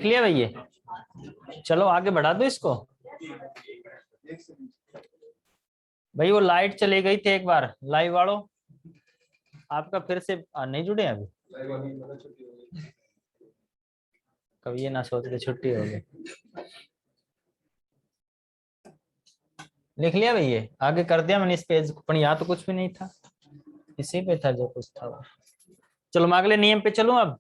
लिया भैया, चलो आगे बढ़ा दो इसको। भाई वो लाइट चली गई थी एक बार, लाइव वालों आपका फिर से नहीं जुड़े अभी। कभी ये ना सोच के छुट्टी हो गई। लिख लिया भैया, आगे कर दिया मैंने इस पेज को, पर यहाँ तो कुछ भी नहीं था, इसी पे था जो कुछ था वो। चलो मैं अगले नियम पे चलूं अब।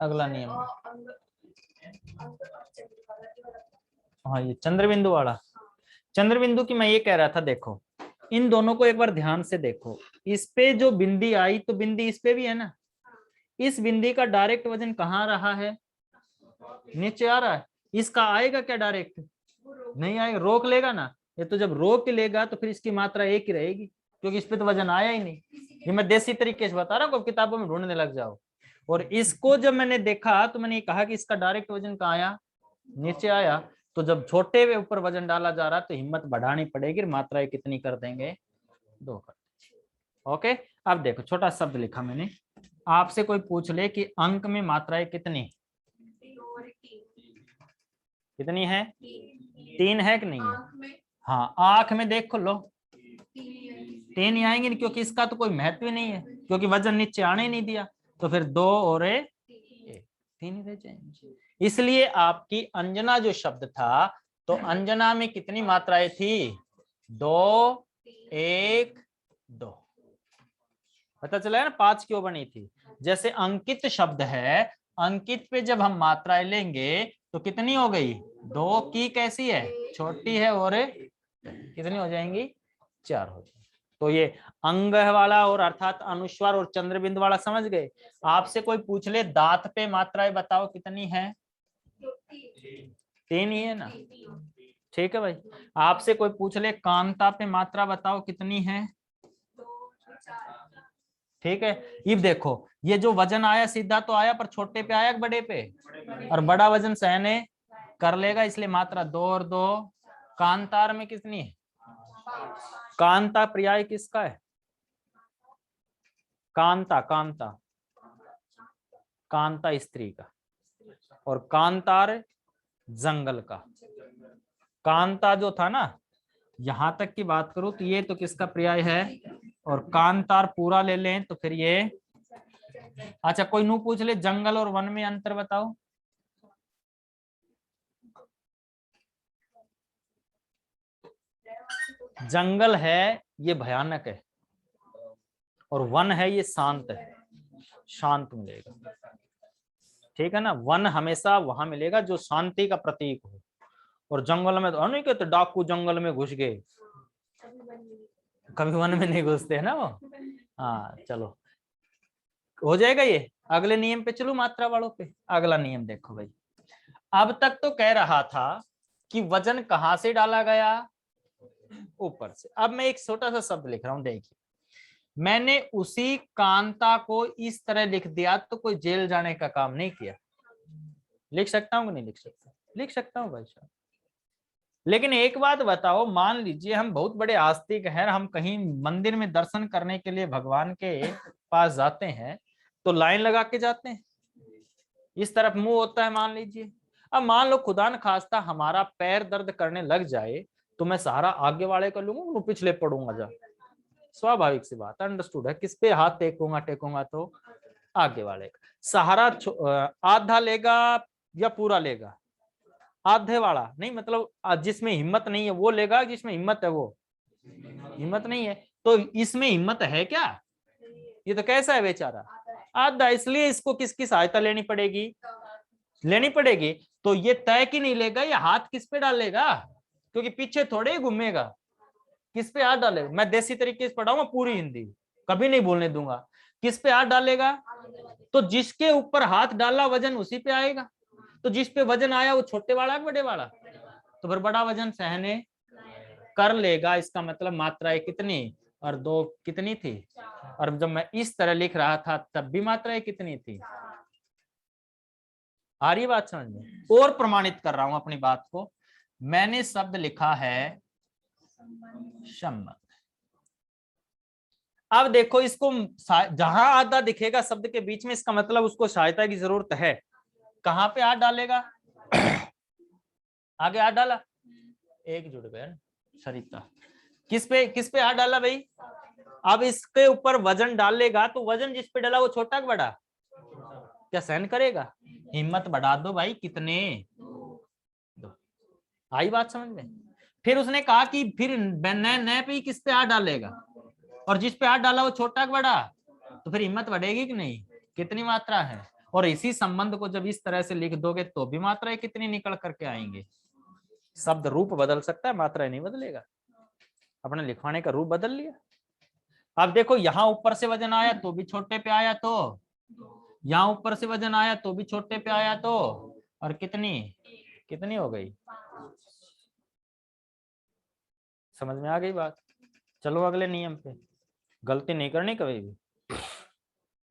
अगला नियम, हाँ ये चंद्र बिंदु वाला। चंद्र बिंदु की मैं ये कह रहा था, देखो इन दोनों को एक बार ध्यान से देखो। इस पे जो बिंदी आई तो बिंदी इस पे भी है ना, इस बिंदी का डायरेक्ट वजन कहाँ रहा है, नीचे आ रहा है। इसका आएगा क्या डायरेक्ट, नहीं आएगा, रोक लेगा ना। ये तो जब रोक लेगा तो फिर इसकी मात्रा एक ही रहेगी, क्योंकि इस पे तो वजन आया ही नहीं। ये मैं देसी तरीके से बता रहा हूँ, किताबों में ढूंढने लग जाओ। और इसको जब मैंने देखा तो मैंने कहा कि इसका डायरेक्ट वजन कहाँ आया, नीचे आया। तो जब छोटे वे ऊपर वजन डाला जा रहा तो हिम्मत बढ़ानी पड़ेगी, मात्राएं कितनी कर देंगे, 2 कर देंगे। ओके, अब देखो छोटा शब्द लिखा मैंने। आपसे कोई पूछ ले कि अंक में मात्राएं कितनी कितनी है, 3 है कि नहीं है। हाँ आंख में देखो लो 3 ही आएंगे, क्योंकि इसका तो कोई महत्व ही नहीं है, क्योंकि वजन नीचे आने ही नहीं दिया। तो फिर 2 और 1 3 ही रह जाएंगे। इसलिए आपकी अंजना जो शब्द था, तो अंजना में कितनी मात्राएं थी, 2 1 2। पता चला है ना 5 क्यों बनी थी। जैसे अंकित शब्द है, अंकित पे जब हम मात्राएं लेंगे तो कितनी हो गई, 2 की कैसी है, छोटी है, और कितनी हो जाएंगी, 4 हो जाएंगी। तो ये अंग वाला और अर्थात अनुस्वार और चंद्रबिंदु वाला समझ गए। आपसे कोई पूछ ले दांत पे मात्राएं बताओ कितनी है, 3 ही है ना, ठीक है भाई। आपसे कोई पूछ ले कांता पे मात्रा बताओ कितनी है, ठीक है। ये देखो ये जो वजन आया सीधा तो आया, पर छोटे पे आया बड़े पे, और बड़ा वजन सहने कर लेगा, इसलिए मात्रा 2 और 2। कांतार में कितनी है, कांता पर्याय किसका है, कांता कांता कांता स्त्री का, और कांतार जंगल का। कांता जो था ना, यहां तक की बात करूं तो ये तो किसका पर्याय है, और कांतार पूरा ले लें तो फिर ये। अच्छा कोई नू पूछ ले जंगल और वन में अंतर बताओ, जंगल है ये भयानक है, और वन है ये शांत है, शांत मिलेगा, ठीक है ना। वन हमेशा वहां मिलेगा जो शांति का प्रतीक हो, और जंगल में तो नहीं कहते डाकू जंगल में घुस गए, कभी वन में नहीं घुसते है ना वो। हाँ चलो हो जाएगा ये। अगले नियम पे चलो, मात्रा वालों पे। अगला नियम देखो भाई, अब तक तो कह रहा था कि वजन कहां से डाला गया, ऊपर से। अब मैं एक छोटा सा शब्द लिख रहा हूं, देखिए मैंने उसी कांता को इस तरह लिख दिया तो कोई जेल जाने का काम नहीं किया। लिख सकता हूँ कि नहीं लिख सकता, लिख सकता हूँ भाई साहब। लेकिन एक बात बताओ, मान लीजिए हम बहुत बड़े आस्तिक हैं, हम कहीं मंदिर में दर्शन करने के लिए भगवान के पास जाते हैं तो लाइन लगा के जाते हैं, इस तरफ मुंह होता है मान लीजिए। अब मान लो खुदा न खास्ता हमारा पैर दर्द करने लग जाए तो मैं सहारा आगे वाले का लूंगा, पिछले पड़ूंगा जा, स्वाभाविक सी बात, अंडरस्टूड है। किस पे हाथ टेकूंगा, टेकूंगा तो आगे वाले का। सहारा आधा लेगा या पूरा लेगा, आधे वाला नहीं, मतलब जिसमें हिम्मत नहीं है वो लेगा, जिसमें हिम्मत है वो, हिम्मत नहीं है तो इसमें हिम्मत है क्या, ये तो कैसा है बेचारा, आधा। इसलिए इसको किसकी सहायता लेनी पड़ेगी, लेनी पड़ेगी। तो ये तय की नहीं लेगा, ये हाथ किस पे डालेगा, क्योंकि पीछे थोड़े ही घूमेगा, किस पे हाथ डालेगा। मैं देसी तरीके से पढ़ाऊंगा पूरी हिंदी, कभी नहीं बोलने दूंगा। किस पे हाथ डालेगा, तो जिसके ऊपर हाथ डाला वजन उसी पे आएगा। तो जिस पे वजन आया वो छोटे वाला है बड़े वाला, तो फिर बड़ा वजन सहने कर लेगा। इसका मतलब मात्राएं कितनी, और 2 कितनी थी, और जब मैं इस तरह लिख रहा था तब भी मात्राएं कितनी थी। आ रही बात समझ में। और प्रमाणित कर रहा हूं अपनी बात को, मैंने शब्द लिखा है संबंध। अब देखो इसको जहां आधा दिखेगा शब्द के बीच में, इसका मतलब उसको सहायता की जरूरत है। कहां पे हाथ डालेगा? आगे हाथ डाला, एक जुड़ गया सरिता। किस पे हाथ डाला भाई? अब इसके ऊपर वजन डालेगा तो वजन जिस पे डाला वो छोटा कि बड़ा? क्या सहन करेगा? हिम्मत बढ़ा दो भाई, कितने दो। आई बात समझ में? फिर उसने कहा कि फिर नए पे ही किस पे हाथ डालेगा, और जिस पे हाथ डाला वो छोटा कि बड़ा? तो फिर हिम्मत बढ़ेगी कि नहीं? कितनी मात्रा है? और इसी संबंध को जब इस तरह से लिख दोगे तो भी मात्राएं कितनी निकल करके आएंगे। शब्द रूप बदल सकता है, मात्राएं नहीं बदलेगा। अपने लिखवाने का रूप बदल लिया। अब देखो यहां ऊपर से वजन आया तो भी छोटे पे आया, तो यहां ऊपर से वजन आया तो भी छोटे पे आया, तो और कितनी कितनी हो गई? समझ में आ गई बात? चलो अगले नियम पे। गलती नहीं करनी कभी भी।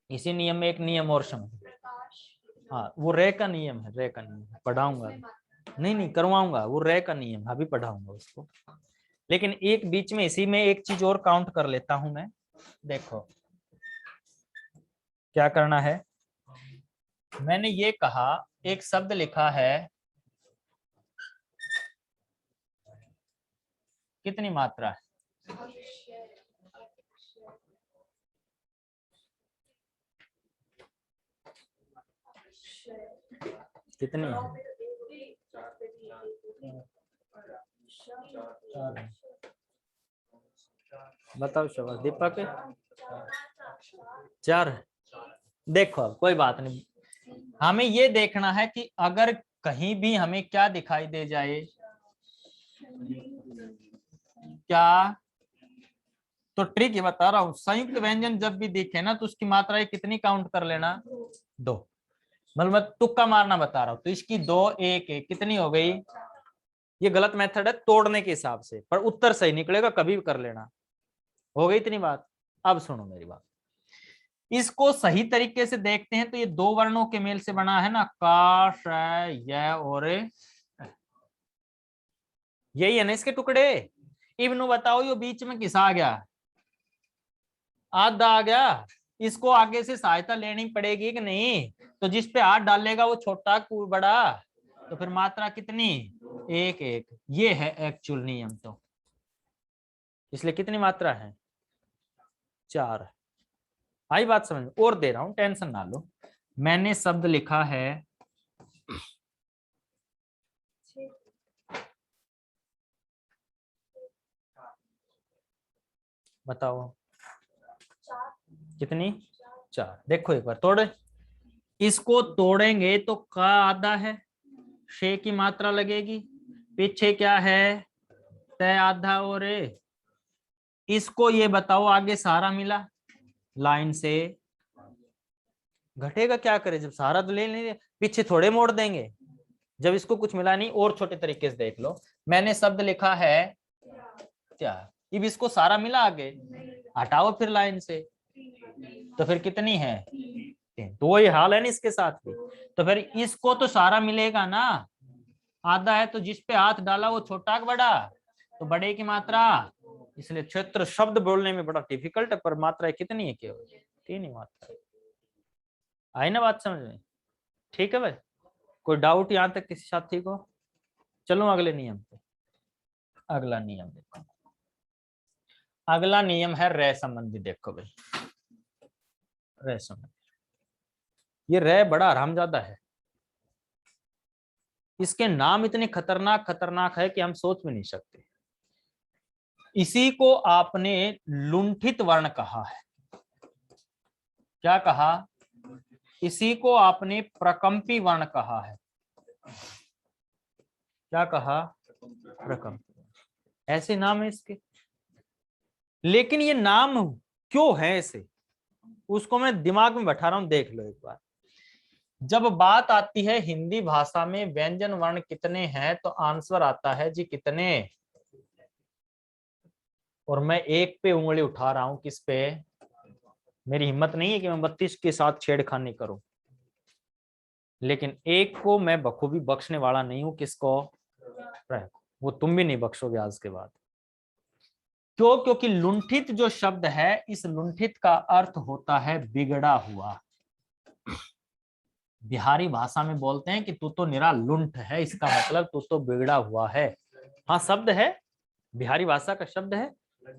इसी नियम में एक नियम और समझ। हाँ वो रे का नियम है, रे का नियम पढ़ाऊंगा। नहीं नहीं करवाऊंगा, वो रे का नियम अभी पढ़ाऊंगा उसको। लेकिन एक बीच में इसी में एक चीज और काउंट कर लेता हूं मैं। देखो क्या करना है। मैंने ये कहा एक शब्द लिखा है, कितनी मात्रा है? कितनी है? बताओ शाबाश दीपक। 4। देखो कोई बात नहीं, हमें ये देखना है कि अगर कहीं भी हमें क्या दिखाई दे जाए, क्या तो ट्रिक ये बता रहा हूं, संयुक्त व्यंजन जब भी दिखे ना तो उसकी मात्राएं कितनी काउंट कर लेना? 2। मतलब मैं तुक्का मारना बता रहा हूं, तो इसकी 2 1 1 कितनी हो गई? ये गलत मेथड है तोड़ने के हिसाब से, पर उत्तर सही निकलेगा, कभी भी कर लेना। हो गई इतनी बात? अब सुनो मेरी बात, इसको सही तरीके से देखते हैं तो ये 2 वर्णों के मेल से बना है ना, का श य और यही है ना इसके टुकड़े। इब्नु बताओ ये बीच में किस आ गया? आधा आ गया। इसको आगे से सहायता लेनी पड़ेगी कि नहीं? तो जिस पे हाथ डालेगा वो छोटा बड़ा, तो फिर मात्रा कितनी? 1 1। ये है एक्चुअल नियम। तो इसलिए कितनी मात्रा है? 4। आई बात समझ में? और दे रहा हूं, टेंशन ना लो। मैंने शब्द लिखा है, बताओ कितनी? 4। देखो एक बार तोड़े, इसको तोड़ेंगे तो का आधा है, शे की मात्रा लगेगी, पीछे क्या है? तय आधा, और इसको ये बताओ आगे सारा मिला लाइन से, घटेगा क्या करे? जब सारा तो ले लेंगे, पीछे थोड़े मोड़ देंगे जब इसको कुछ मिला नहीं। और छोटे तरीके से देख लो, मैंने शब्द लिखा है त्याग, अब इसको सारा मिला आगे, हटाओ फिर लाइन से, तो फिर कितनी है? 3। तो वही हाल है ना इसके साथ भी। तो फिर इसको तो सारा मिलेगा ना, आधा है तो जिस पे हाथ डाला वो छोटा कि बड़ा? तो बड़े की मात्रा। इसलिए क्षेत्र शब्द बोलने में बड़ा डिफिकल्ट है, पर मात्रा कितनी है? केवल 3 ही मात्रा। आई ना बात समझ में? ठीक है भाई, कोई डाउट यहां तक किसी साथी को? चलो अगले नियम पे। अगला नियम देखो, अगला नियम है रे संबंधी। देखो भाई रे संबंधी, ये रे बड़ा हरामजादा है। इसके नाम इतने खतरनाक खतरनाक है कि हम सोच भी नहीं सकते। इसी को आपने लुंठित वर्ण कहा है। क्या कहा? इसी को आपने प्रकंपी वर्ण कहा है। क्या कहा? प्रकंपी। ऐसे नाम है इसके। लेकिन ये नाम क्यों है ऐसे, उसको मैं दिमाग में बैठा रहा हूं, देख लो एक बार। जब बात आती है हिंदी भाषा में व्यंजन वर्ण कितने हैं, तो आंसर आता है जी कितने। और मैं एक पे उंगली उठा रहा हूं, किस पे? मेरी हिम्मत नहीं है कि मैं 32 के साथ छेड़खानी करूं, लेकिन एक को मैं बखूबी बख्शने वाला नहीं हूं। किसको? वो तुम भी नहीं बख्शोगे आज के बाद। क्यों? क्योंकि लुंठित जो शब्द है, इस लुंठित का अर्थ होता है बिगड़ा हुआ। बिहारी भाषा में बोलते हैं कि तू तो निरा लुंठ है, इसका मतलब तू तो बिगड़ा हुआ है। हाँ, शब्द है, बिहारी भाषा का शब्द है,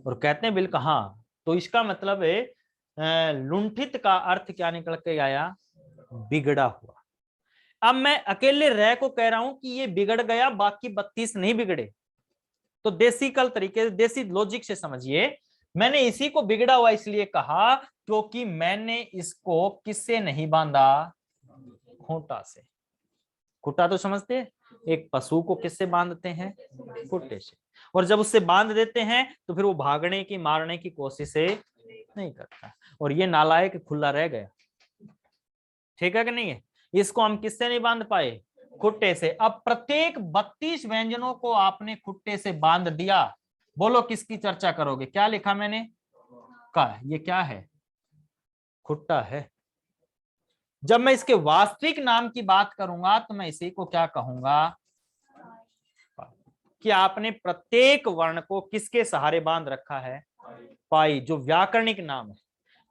और कहते हैं बिल्कुल हाँ। तो इसका मतलब है लुंठित का अर्थ क्या निकल के आया? बिगड़ा हुआ। अब मैं अकेले रह को कह रहा हूं कि ये बिगड़ गया, बाकी 32 नहीं बिगड़े। तो देसी कल तरीके, देसी लॉजिक से समझिए, मैंने इसी को बिगड़ा हुआ इसलिए कहा क्योंकि मैंने इसको किससे नहीं बांधा? खूंटा से। खूंटा तो समझते हैं, एक पशु को किससे बांधते हैं? खूंटे से। और जब उससे बांध देते हैं तो फिर वो भागने की, मारने की कोशिश नहीं करता, और ये नालायक खुला रह गया। ठीक है कि नहीं है? इसको हम किससे नहीं बांध पाए? खुट्टे से। अब प्रत्येक 32 व्यंजनों को आपने खुट्टे से बांध दिया, बोलो किसकी चर्चा करोगे? क्या लिखा मैंने? का। ये क्या है? खुट्टा है। जब मैं इसके वास्तविक नाम की बात करूंगा तो मैं इसी को क्या कहूंगा? कि आपने प्रत्येक वर्ण को किसके सहारे बांध रखा है? पाई, जो व्याकरणिक नाम है।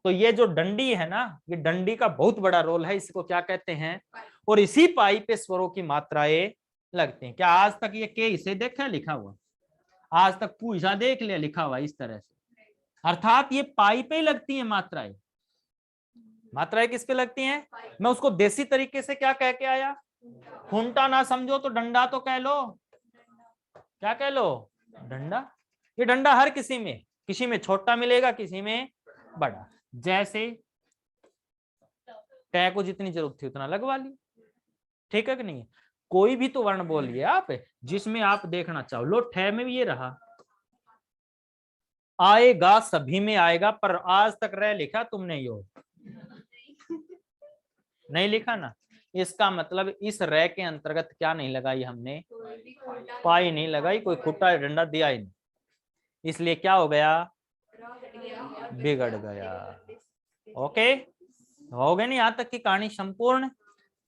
तो ये जो डंडी है ना, ये डंडी का बहुत बड़ा रोल है, इसको क्या कहते हैं? और इसी पाई पे स्वरों की मात्राएं लगती हैं। क्या आज तक ये के इसे देखा लिखा हुआ? आज तक पूछा देख लिया लिखा हुआ इस तरह से? अर्थात ये पाई पे ही लगती है मात्राएं। मात्राएं किस पे लगती हैं? मैं उसको देसी तरीके से क्या कह के आया? खूंटा ना समझो तो डंडा तो कह लो। क्या कह लो? डंडा। ये डंडा हर किसी में छोटा मिलेगा, किसी में बड़ा। जैसे टै को जितनी जरूरत थी उतना लगवा ली। ठीक है कि नहीं? कोई भी तो वर्ण बोलिए आप जिसमें आप देखना चाहो। लो, ठे में भी ये रहा, आएगा सभी में आएगा, पर आज तक रह लिखा तुमने यो? नहीं लिखा ना। इसका मतलब इस रह के अंतर्गत क्या नहीं लगाई हमने? पाई नहीं लगाई, कोई खुट्टा डंडा दिया ही नहीं। इसलिए क्या हो गया? बिगड़ गया। ओके, हो गए नहीं यहां तक की कहानी संपूर्ण?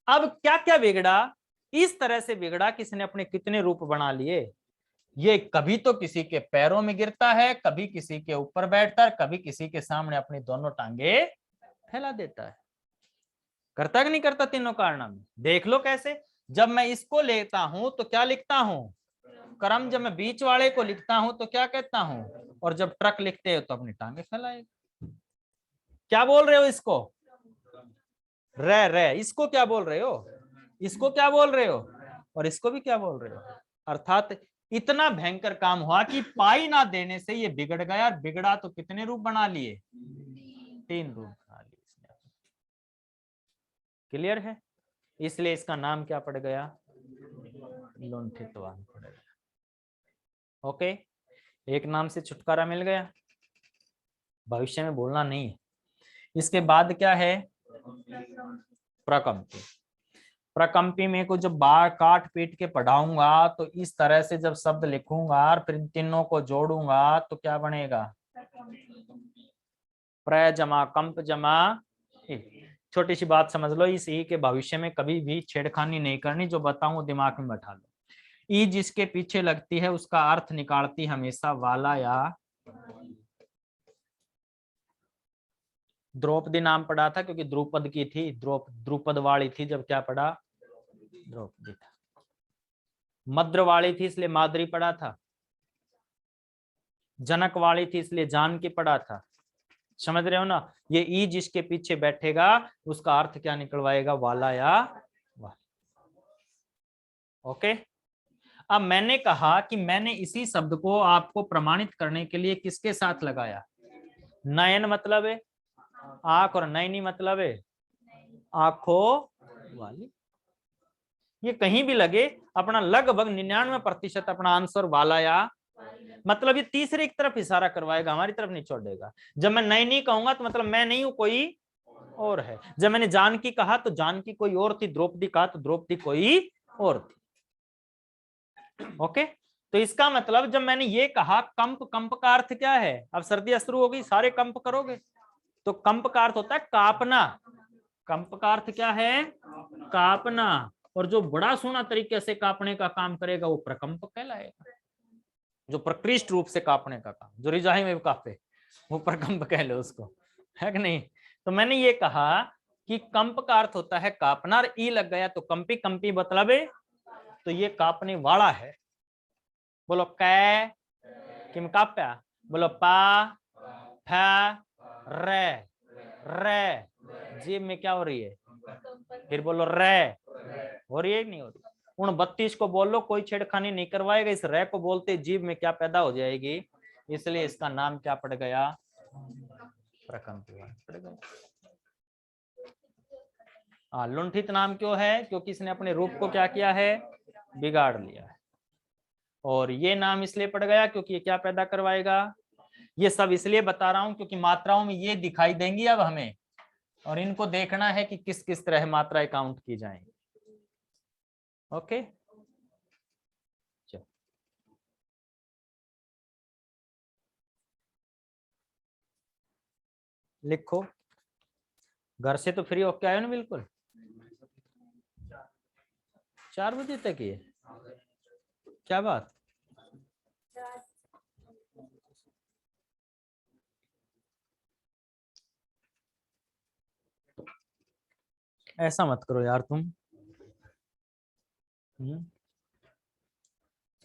अब क्या क्या बिगड़ा? इस तरह से बिगड़ा, किसने अपने कितने रूप बना लिए। ये कभी तो किसी के पैरों में गिरता है, कभी किसी के ऊपर बैठता है, कभी किसी के सामने अपनी दोनों टांगे फैला देता है। करता कि नहीं करता? तीनों कारनामे देख लो कैसे। जब मैं इसको लेता हूं तो क्या लिखता हूं? क्रम। जब मैं बीच वाले को लिखता हूं तो क्या कहता हूं? और जब ट्रक लिखते हो तो अपनी टांगे फैलाएगा। क्या बोल रहे हो इसको? रे। इसको क्या बोल रहे हो? इसको क्या बोल रहे हो? और इसको भी क्या बोल रहे हो? अर्थात इतना भयंकर काम हुआ कि पाई ना देने से ये बिगड़ गया। बिगड़ा तो कितने रूप बना लिए? 3 रूप बना लिए इसने। क्लियर है? इसलिए इसका नाम क्या पड़ गया? लुंठितवान पड़ गया। ओके, एक नाम से छुटकारा मिल गया, भविष्य में बोलना नहीं है। इसके बाद क्या है? प्रकंपी। प्रकंपी में को जब बार काट पीट के पढ़ाऊंगा तो इस तरह से जब शब्द लिखूंगा और फिर इन तीनों को जोड़ूंगा तो क्या बनेगा? प्र जमा कंप जमा ई। छोटी सी बात समझ लो, इस ई के भविष्य में कभी भी छेड़खानी नहीं करनी, जो बताऊं दिमाग में बैठा लो। ई जिसके पीछे लगती है उसका अर्थ निकालती हमेशा वाला या। द्रौपदी नाम पढ़ा था क्योंकि द्रुपद की थी, द्रुपद वाली थी, जब क्या पढ़ा? द्रौपदी था। मद्र वाली थी इसलिए माद्री पढ़ा था। जनक वाली थी इसलिए जानकी पढ़ा था। समझ रहे हो ना? ये ई जिसके पीछे बैठेगा उसका अर्थ क्या निकलवाएगा? वाला या वाला। ओके। अब मैंने कहा कि मैंने इसी शब्द को आपको प्रमाणित करने के लिए किसके साथ लगाया? नयन मतलब है आंख, और नयनी मतलब है आंखों वाली। ये कहीं भी लगे, अपना लगभग 99% अपना आंसर वाला या मतलब ये तीसरे की तरफ इशारा करवाएगा, हमारी तरफ नहीं छोड़ेगा। जब मैं नहीं कहूंगा तो मतलब मैं नहीं हूं, कोई और है। जब मैंने जानकी कहा तो जानकी कोई और थी, द्रौपदी कहा तो द्रौपदी कोई और थी। ओके। तो इसका मतलब जब मैंने ये कहा कंप, कंप का अर्थ क्या है? अब सर्दियां शुरू हो गई, सारे कंप करोगे। तो कंप का अर्थ होता है कापना। कंप का अर्थ क्या है? कापना। और जो बड़ा सोना तरीके से कापने का काम करेगा वो प्रकंप कहलाएगा। जो प्रकृष्ट रूप से कांपने का काम, जो रिजाई में भी कांपे, वो प्रकंप कह लो उसको, है कि नहीं। तो मैंने ये कहा कि कंप का अर्थ होता है कांपना, और ई लग गया तो कंपी, कंपी मतलब तो ये कांपने वाला है। बोलो कै किम काप्या, बोलो पा फा रे, रे जीभ में क्या हो रही है, फिर बोलो रे, हो रही है नहीं हो रही। उन 32 को बोल लो, कोई छेड़खानी नहीं करवाएगा। इस रे को बोलते जीभ में क्या पैदा हो जाएगी, इसलिए इसका नाम क्या पड़ गया, प्रकंप पड़ गया। लुंठित नाम क्यों है, क्योंकि इसने अपने रूप को क्या किया है, बिगाड़ लिया है। और ये नाम इसलिए पड़ गया क्योंकि ये क्या पैदा करवाएगा। ये सब इसलिए बता रहा हूं क्योंकि मात्राओं में ये दिखाई देंगी अब हमें, और इनको देखना है कि किस किस तरह मात्राएं काउंट की जाएंगी। ओके, चलो लिखो। घर से तो फ्री होके आए हो ना बिल्कुल, 4 बजे तक ही है, क्या बात। ऐसा मत करो यार तुम,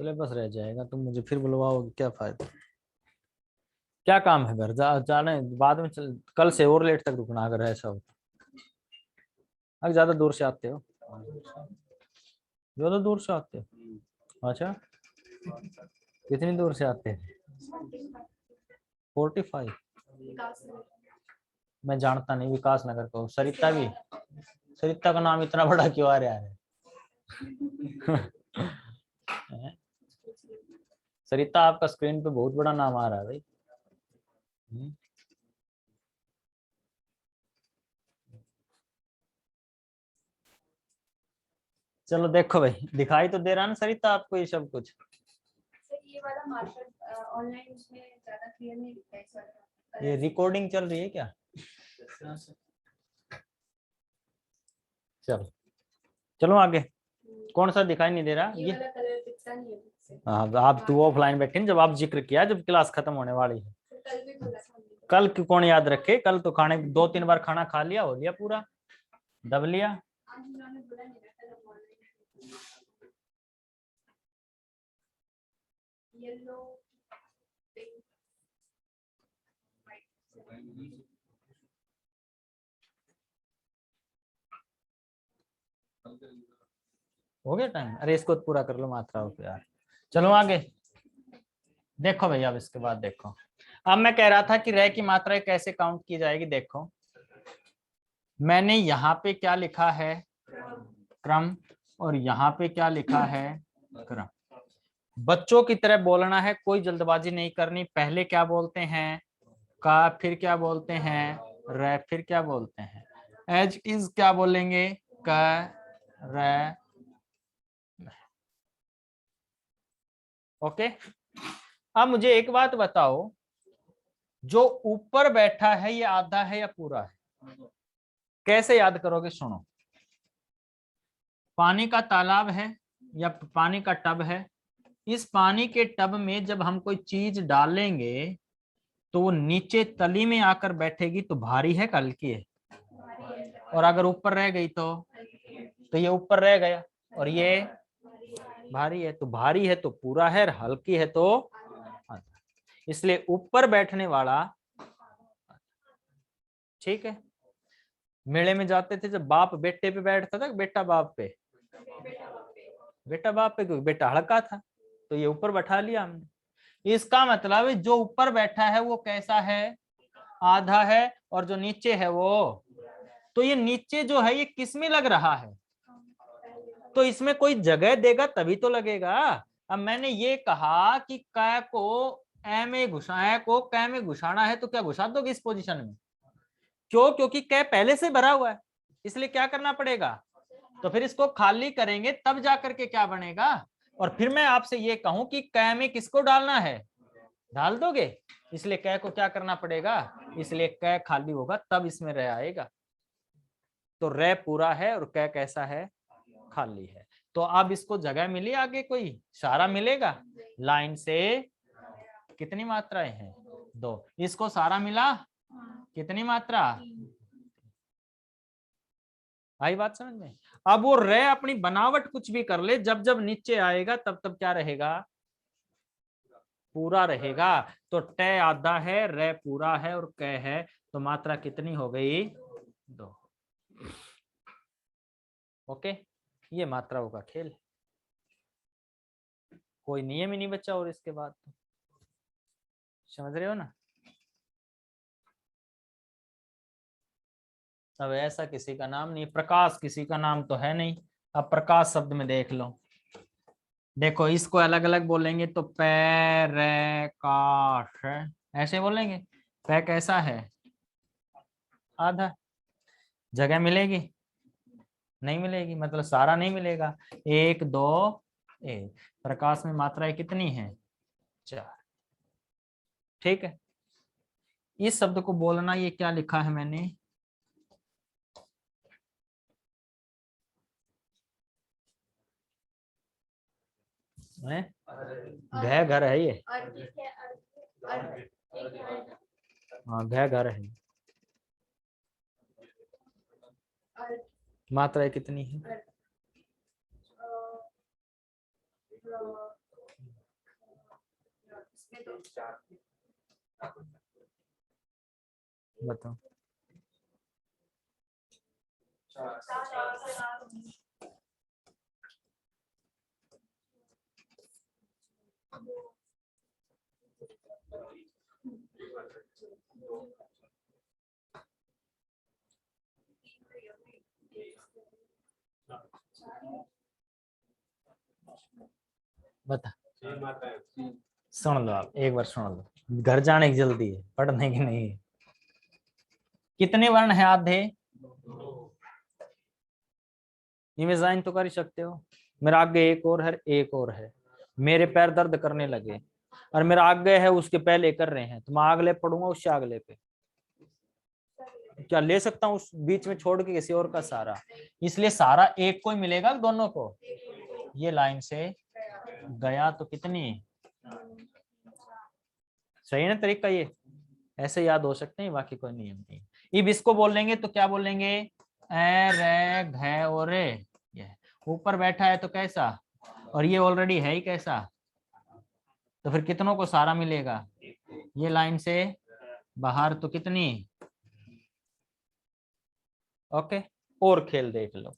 सिलेबस रह जाएगा, तुम मुझे फिर बुलवाओगे, क्या फायदा। क्या काम है घर जाने बाद में कल से और लेट तक रुकना अगर ऐसा हो। अगर ज्यादा दूर से आते हो, ज्यादा दूर से आते हो, अच्छा कितनी दूर से आते हैं, 45। मैं जानता नहीं, विकास नगर को सरिता भी, सरिता का नाम इतना बड़ा क्यों आ रहा है। सरिता आपका स्क्रीन पे बहुत बड़ा नाम आ रहा है भाई। चलो देखो भाई, दिखाई तो दे रहा ना सरिता आपको ये सब कुछ। ये वाला मार्कर ऑनलाइन उसमें ज्यादा क्लियर नहीं दिखता है इस वाला। ये रिकॉर्डिंग चल रही है क्या, चलो चलो आगे। कौन सा दिखाई नहीं दे रहा ये वाला कलर दिखता नहीं है। हाँ, आप तो ऑफलाइन बैठे जब आप जिक्र किया जब क्लास खत्म होने वाली है। कल भी खुला था। कल क्यों कौन याद रखे, कल तो खाने 2-3 बार खाना खा लिया, हो लिया पूरा, दब लिया। आज उन्होंने बोला नहीं था कल ऑनलाइन येलो पिंक व्हाइट। हो गया टाइम, अरे इसको पूरा कर लो मात्राओं पे यार। चलो आगे देखो भैया, अब इसके बाद देखो। अब मैं कह रहा था कि रह की मात्राएं कैसे काउंट की जाएगी। देखो मैंने यहाँ पे क्या लिखा है, क्रम, और यहाँ पे क्या लिखा है, क्रम। बच्चों की तरह बोलना है, कोई जल्दबाजी नहीं करनी। पहले क्या बोलते हैं, का, फिर क्या बोलते हैं, रे, फिर क्या बोलते हैं, एज इज क्या बोलेंगे, का, रे। ओके, अब मुझे एक बात बताओ, जो ऊपर बैठा है ये आधा है या पूरा है, कैसे याद करोगे। सुनो, पानी का तालाब है या पानी का टब है, इस पानी के टब में जब हम कोई चीज डालेंगे तो वो नीचे तली में आकर बैठेगी तो भारी है का हल्की है, और अगर ऊपर रह गई तो ये ऊपर रह गया और ये भारी है। तो भारी है तो पूरा है, हल्की है तो आधा। इसलिए ऊपर बैठने वाला, ठीक है। मेले में जाते थे जब बाप बेटे पे बैठता था, बेटा बाप पे, बेटा बाप पे, क्योंकि बेटा हल्का था तो ये ऊपर बैठा लिया हमने। इसका मतलब है जो ऊपर बैठा है वो कैसा है, आधा है, और जो नीचे है वो, तो ये नीचे जो है ये किस में लग रहा है, तो इसमें कोई जगह देगा तभी तो लगेगा। अब मैंने ये कहा कि क को ए में घुसाए को क में घुसाना है तो क्या घुसा दोगे इस पोजीशन में, क्यों, क्योंकि क पहले से भरा हुआ है, इसलिए क्या करना पड़ेगा, तो फिर इसको खाली करेंगे तब जाकर के क्या बनेगा। और फिर मैं आपसे ये कहूं कि क में किसको डालना है, डाल दोगे, इसलिए क को क्या करना पड़ेगा, इसलिए क खाली होगा तब इसमें रह आएगा। तो रे पूरा है और क कैसा है, खाली है। तो अब इसको जगह मिली आगे, कोई सारा मिलेगा। लाइन से कितनी मात्राएं हैं? 2। इसको सारा मिला, कितनी मात्रा? आई बात समझ में? अब वो रे अपनी बनावट कुछ भी कर ले, जब जब नीचे आएगा तब तब क्या रहेगा? पूरा रहेगा। तो टे आधा है, रे पूरा है और कै है, तो मात्रा कितनी हो गई? 2। ओके, ये मात्राओं का खेल, कोई नियम ही नहीं बचा और इसके बाद तो, समझ रहे हो ना? अब ऐसा किसी का नाम नहीं, प्रकाश किसी का नाम तो है नहीं। अब प्रकाश शब्द में देख लो, देखो इसको अलग अलग बोलेंगे तो पैरकाश, ऐसे बोलेंगे। पै कैसा है? आधा। जगह मिलेगी? नहीं मिलेगी, मतलब सारा नहीं मिलेगा। 1 2 1। प्रकाश में मात्राएं कितनी है? 4। ठीक है, इस शब्द को बोलना, ये क्या लिखा है मैंने? है घ घर है ये। हाँ घ घर है। मात्राएं कितनी है? बताओ। बता, सुन लो आप एक बार, सुन लो, घर जाने की जल्दी है, पढ़ने की नहीं है। कितने वर्ण है आधे? इमेजाइन तो कर ही सकते हो। मेरा आगे एक और है, एक और है। मेरे पैर दर्द करने लगे और मेरा आगे है उसके पहले कर रहे हैं, तो मैं अगले पढ़ूंगा उससे अगले पे। क्या ले सकता हूँ उस बीच में छोड़ के किसी और का सारा? इसलिए सारा एक को ही मिलेगा, दोनों को। ये लाइन से गया तो कितनी? सही है ना तरीका ये? ऐसे याद हो सकते हैं, बाकी कोई नियम नहीं। अब इसको बोलेंगे तो क्या बोलेंगे? ए रे घ और रे। ये ऊपर बैठा है तो कैसा, और ये ऑलरेडी है ही कैसा, तो फिर कितनों को सारा मिलेगा? ये लाइन से बाहर तो कितनी? ओके, और खेल देख लो।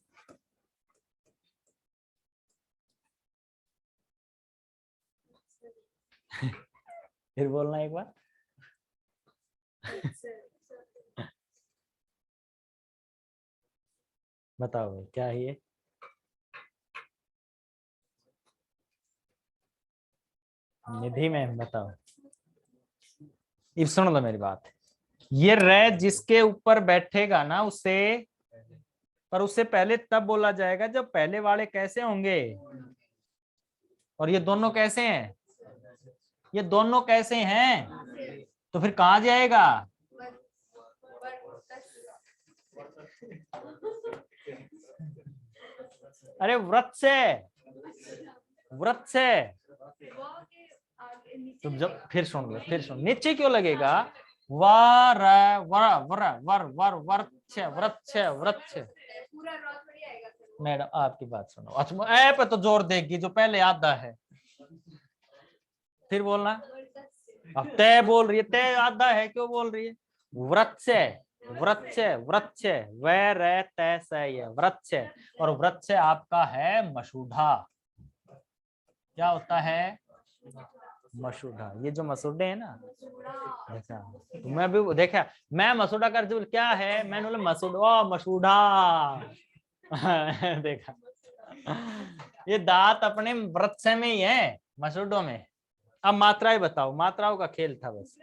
फिर बोलना एक बार। बताओ भाई, क्या है ये? निधि में बताओ। अब सुन लो मेरी बात, ये रे जिसके ऊपर बैठेगा ना उससे, पर उससे पहले तब बोला जाएगा जब पहले वाले कैसे होंगे, और ये दोनों कैसे हैं? ये दोनों कैसे हैं? तो फिर कहां जाएगा? अरे व्रत से, व्रत से। तो जब फिर सुन लो, फिर सुन, नीचे क्यों लगेगा? वर वर वर वर वर व्रत से। मैडम आपकी बात सुनो, अच्छा ऐ पे तो जोर देगी जो पहले आधा है। फिर बोलना, अब तय बोल रही है, तय आधा है क्यों बोल रही है? व्रत से, व्रत से, व्रत से, वै रे तय से, ये व्रत से। और व्रत से आपका है मसूढ़ा। क्या होता है? मसूढ़ा। ये जो मसूढ़े है ना, देखा तो मैं भी देखा, मैं मसूढ़ा कर जो क्या है, मैंने बोला मसूढ़ा, मसूढ़ा। देखा, ये दांत अपने व्रत से में ही है, मसूढ़ों में। अब मात्राएं बताओ, मात्राओं का खेल था बस।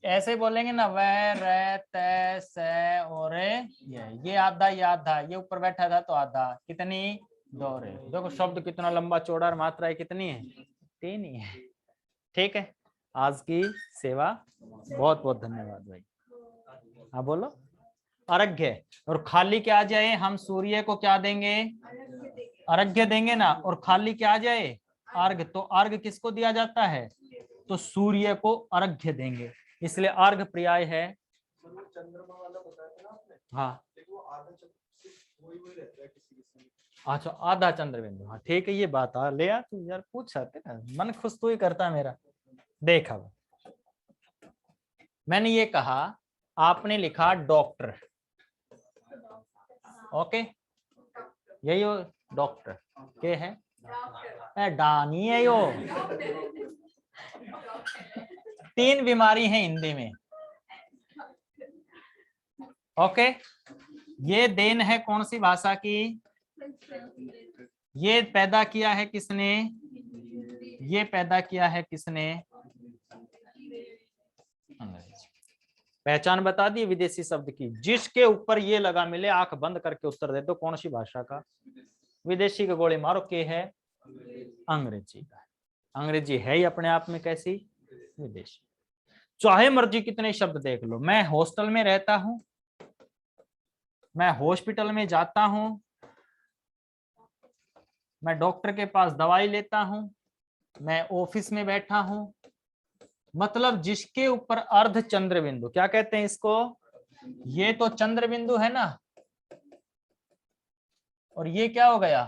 ऐसे बोलेंगे ना, वह रे तय से और ये आधा, ये आधा, ये ऊपर बैठा था तो आधा, कितनी? 2 रे। देखो शब्द कितना लंबा चौड़ा, और मात्राएं कितनी है? 3 ही है। ठीक है, आज की सेवा बहुत बहुत धन्यवाद भाई। हाँ बोलो। अर्घ्य, और खाली क्या आ जाए, हम सूर्य को क्या देंगे, अर्घ्य देंगे ना, और खाली क्या आ जाए, अर्घ, तो अर्घ किसको दिया जाता है, तो सूर्य को अर्घ्य देंगे, इसलिए अर्घ पर्याय है। चंद्रमा वाला बताया था ना आपने, हाँ देखो आधा चंद्र वही रहता है किसी किसी में। अच्छा, आधा चंद्र बिंदु, हाँ ठीक है, ये बात आ ले यार, तू यार पूछ सकते ना, मन खुश तो ही करता है मेरा। देख अब मैंने ये कहा, आपने लिखा डॉक्टर, ओके, यही हो डॉक्टर के है, डानी है यो, 3 बीमारी है हिंदी में, ओके। ये देन है कौन सी भाषा की, ये पैदा किया है किसने, ये पैदा किया है किसने, अंग्रेज। पहचान बता दी विदेशी शब्द की, जिसके ऊपर ये लगा मिले आंख बंद करके उत्तर दे दो, कौन सी भाषा का, विदेशी का गोली मारो, के है, अंग्रेजी का। अंग्रेजी है ही अपने आप में कैसी, विदेशी। चाहे मर्जी कितने शब्द देख लो, मैं हॉस्टल में रहता हूं, मैं हॉस्पिटल में जाता हूं, मैं डॉक्टर के पास दवाई लेता हूं, मैं ऑफिस में बैठा हूं, मतलब जिसके ऊपर अर्ध चंद्र बिंदु, क्या कहते हैं इसको, ये तो चंद्र बिंदु है ना, और ये क्या हो गया,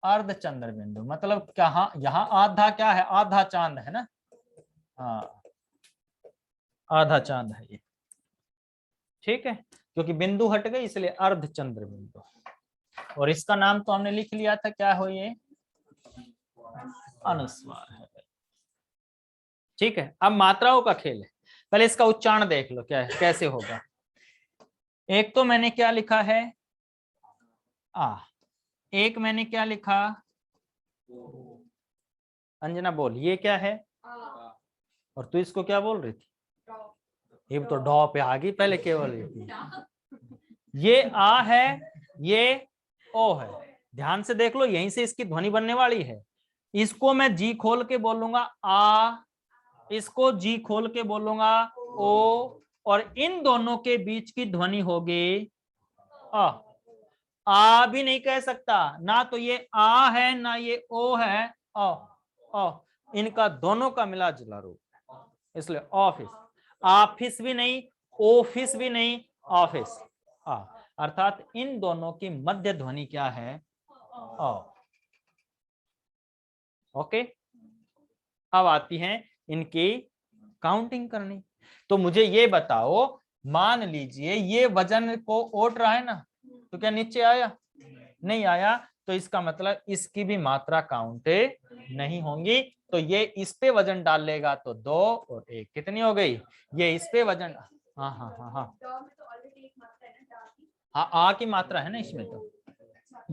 अर्ध चंद्र बिंदु, मतलब क्या, यहाँ आधा क्या है, आधा चांद है ना, हाँ आधा चांद है ये, ठीक है, क्योंकि बिंदु हट गई इसलिए अर्ध चंद्र बिंदु, और इसका नाम तो हमने लिख लिया था, क्या हो ये, अनुस्वार है, ठीक है। अब मात्राओं का खेल है, पहले इसका उच्चारण देख लो क्या है, कैसे होगा। एक तो मैंने क्या लिखा है, आ, एक मैंने क्या लिखा, अंजना बोल, ये क्या है, और तू इसको क्या बोल रही थी, ये तो डॉ पे आ गई, पहले केवल ये आ है, ये ओ है, ध्यान से देख लो, यहीं से इसकी ध्वनि बनने वाली है, इसको मैं जी खोल के बोलूंगा आ, इसको जी खोल के बोलूंगा ओ, और इन दोनों के बीच की ध्वनि होगी आ भी नहीं कह सकता ना, तो ये आ है ना ये ओ है, ओ, इनका दोनों का मिला जुला रूप, इसलिए ऑफिस, ऑफिस भी नहीं, ऑफिस भी नहीं, ऑफिस, अर्थात इन दोनों की मध्य ध्वनि क्या है, ओ, ओके। अब आती है इनकी काउंटिंग करनी, तो मुझे ये बताओ, मान लीजिए ये वजन को ओट रहा है ना, तो क्या नीचे आया, नहीं आया, तो इसका मतलब इसकी भी मात्रा काउंट नहीं होंगी, तो ये इस पे वजन डाल लेगा तो 2 और 1 कितनी हो गई, ये इस पे वजन, हाँ हाँ हाँ हाँ हाँ, आ की मात्रा है ना इसमें, तो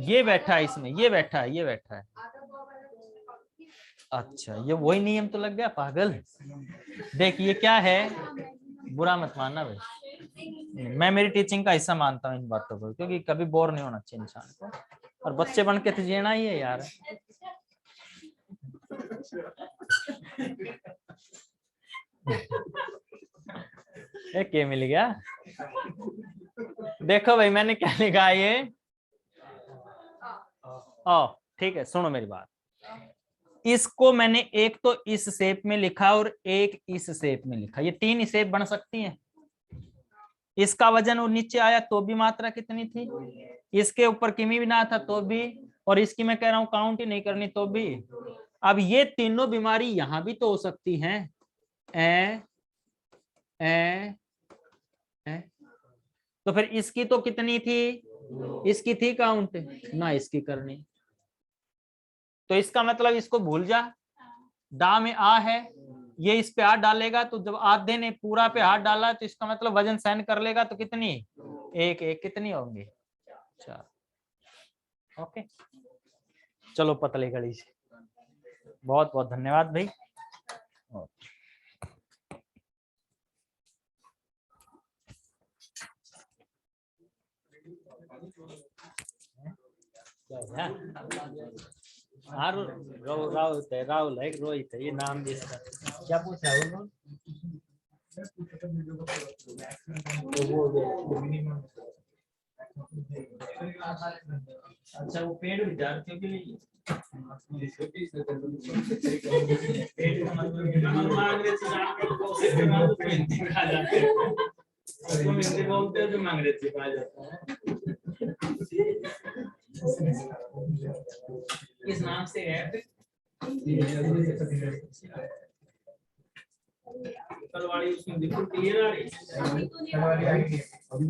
ये बैठा है इसमें, ये बैठा है, ये बैठा है, अच्छा ये वही नियम तो लग गया पागल। देख ये क्या है, बुरा मत मानना भाई, मैं मेरी टीचिंग का हिस्सा मानता हूँ इन बातों को, क्योंकि कभी बोर नहीं होना चाहिए इंसान को, और बच्चे बन के तो जीना ही है यार। क्या मिल गया, देखो भाई मैंने क्या लिखा ये, ठीक है सुनो मेरी बात, इसको मैंने एक तो इस शेप में लिखा और एक इस शेप में लिखा, ये 3 शेप बन सकती हैं, इसका वजन और नीचे आया तो भी मात्रा कितनी थी, इसके ऊपर किमी भी ना था तो भी, और इसकी मैं कह रहा हूं काउंट ही नहीं करनी तो भी। अब ये तीनों बीमारी यहां भी तो हो सकती हैं, ए, ए, ए, तो फिर इसकी तो कितनी थी, इसकी थी काउंट ना, इसकी करनी, तो इसका मतलब इसको भूल जा, डा में आ है, ये इस पे हाथ डालेगा, तो जब आधे ने पूरा पे हाथ डाला तो इसका मतलब वजन सहन कर लेगा, तो कितनी, एक एक कितनी होंगी, 4, ओके। चलो पतली घड़ी से, बहुत बहुत धन्यवाद भाई। राहुल है, रोहित है, ये नाम भी इसका, क्या पूछा है अच्छा वो पेड़ विद्यार्थियों के लिए पेड़ का मतलब अंग्रेजी जानते हो उसके बाद तो हिंदी में आ जाते हैं उसको हिंदी बोलते हैं तो अंग्रेजी में आ जाता है किस नाम से है कलवाड़ी उसमें बिल्कुल क्लियर आ रही है कलवाड़ी आएगी अभी